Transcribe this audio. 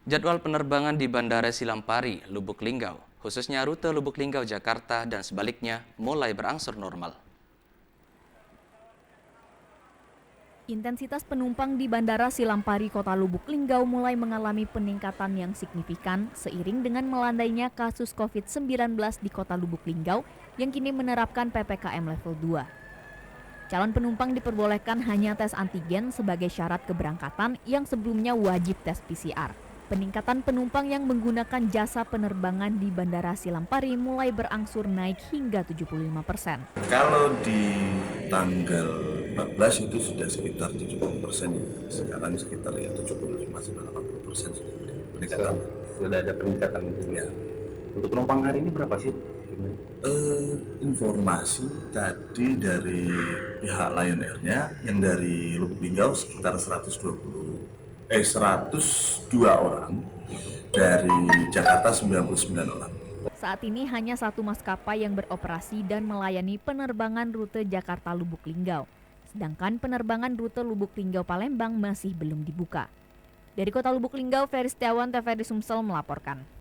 Jadwal penerbangan di Bandara Silampari, Lubuk Linggau, khususnya rute Lubuk Linggau, Jakarta dan sebaliknya, mulai berangsur normal. Intensitas penumpang di Bandara Silampari, Kota Lubuk Linggau mulai mengalami peningkatan yang signifikan seiring dengan melandainya kasus COVID-19 di Kota Lubuk Linggau yang kini menerapkan PPKM level 2. Calon penumpang diperbolehkan hanya tes antigen sebagai syarat keberangkatan yang sebelumnya wajib tes PCR. Peningkatan penumpang yang menggunakan jasa penerbangan di Bandara Silampari mulai berangsur naik hingga 75%. Kalau di tanggal 14 itu sudah sekitar 70%, ya. Sekarang sekitar 75-80% sudah peningkatan. Sudah ada peningkatan ya. Untuk penumpang hari ini berapa sih? Informasi tadi dari pihak Lion Air-nya yang dari Lubuk Linggau sekitar 102 orang, dari Jakarta 99 orang. Saat ini hanya satu maskapai yang beroperasi dan melayani penerbangan rute Jakarta Lubuk Linggau. Sedangkan penerbangan rute Lubuk Linggau Palembang masih belum dibuka. Dari Kota Lubuk Linggau, Ferry Setiawan, TVRI Sumsel melaporkan.